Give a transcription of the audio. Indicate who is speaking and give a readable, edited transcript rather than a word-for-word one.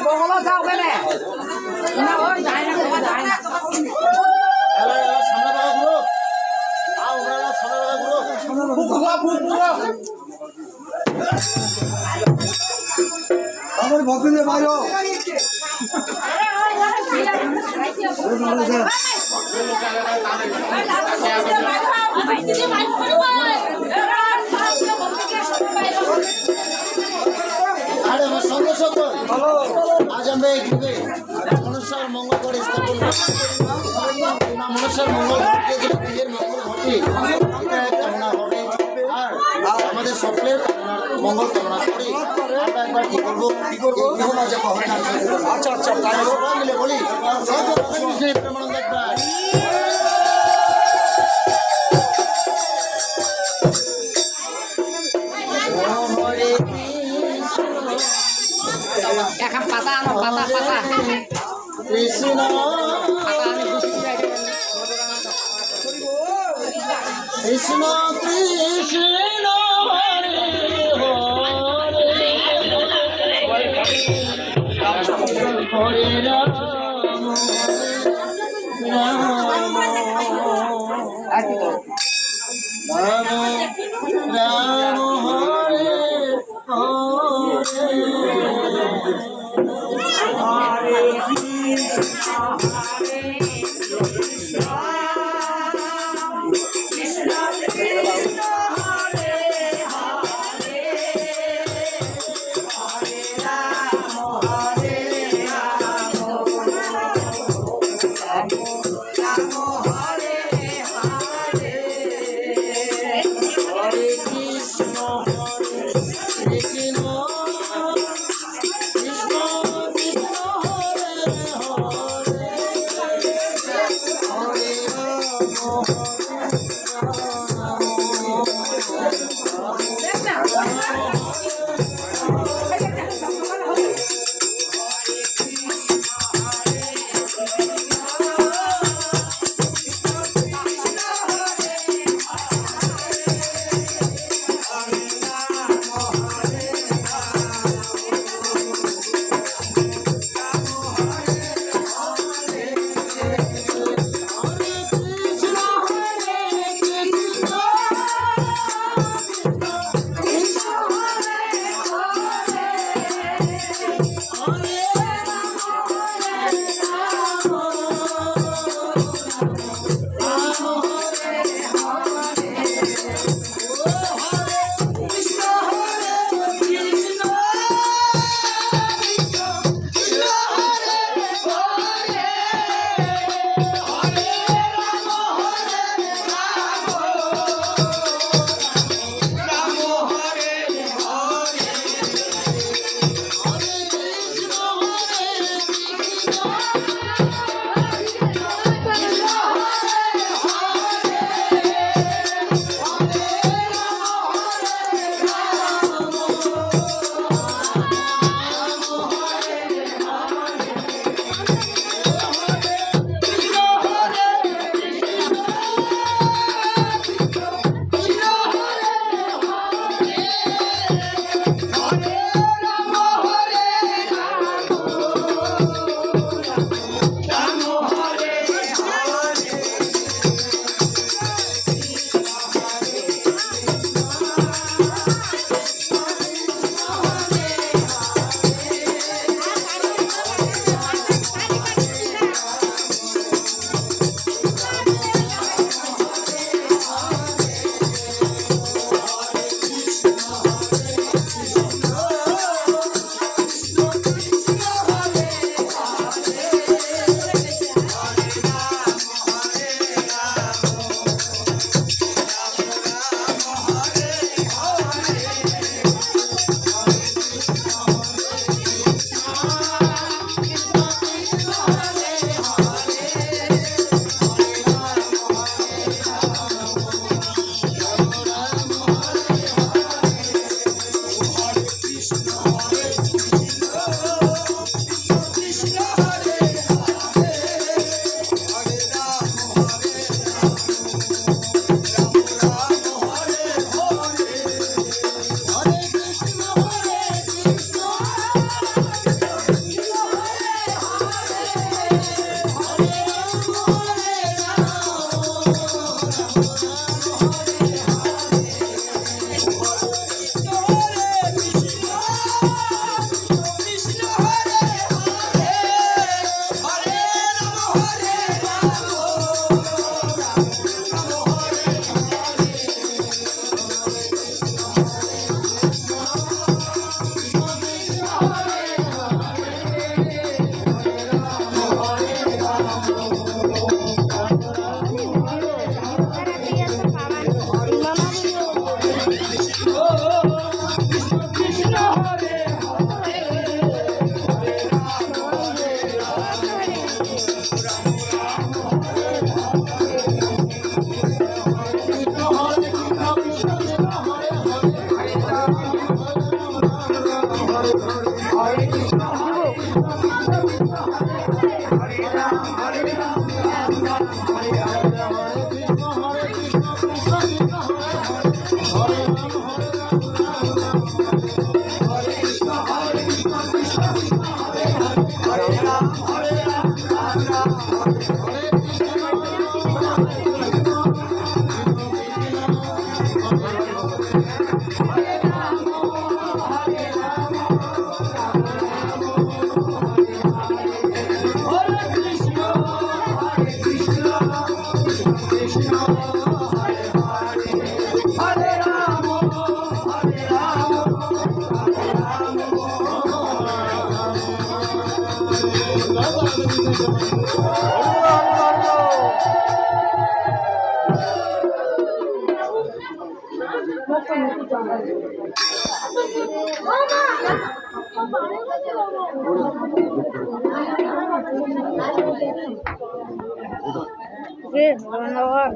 Speaker 1: বগলা যাও কেন না ওই যায় না যায় না
Speaker 2: সামনে বাগা ঘুরো আও ওরা সামনে বাগা ঘুরো
Speaker 3: আমার ভক্তদের বাইরো
Speaker 2: আরে আমার সঙ্গে সঙ্গে আজ আমরা এই যুগে মনুষ্যের মঙ্গল করে স্থাপন মনুষ্যের মঙ্গল ঘটে যে নিজের মঙ্গল ঘটে এটা কামনা হবে আর আমাদের সকলের মঙ্গল কামনা করি আমরা একবার কি করবো আচ্ছা আচ্ছা তাহলে সবাই মিলে বলি জয় জয় রাধা কৃষ্ণের প্রেমানন্দ একবার
Speaker 1: এখন পাতা আনো পাতা পাতা
Speaker 2: কৃষ্ণ কৃষ্ণ কৃষ্ণ হরে হরে হরে রাম রাম রাম হরে
Speaker 4: ধন্যবাদ।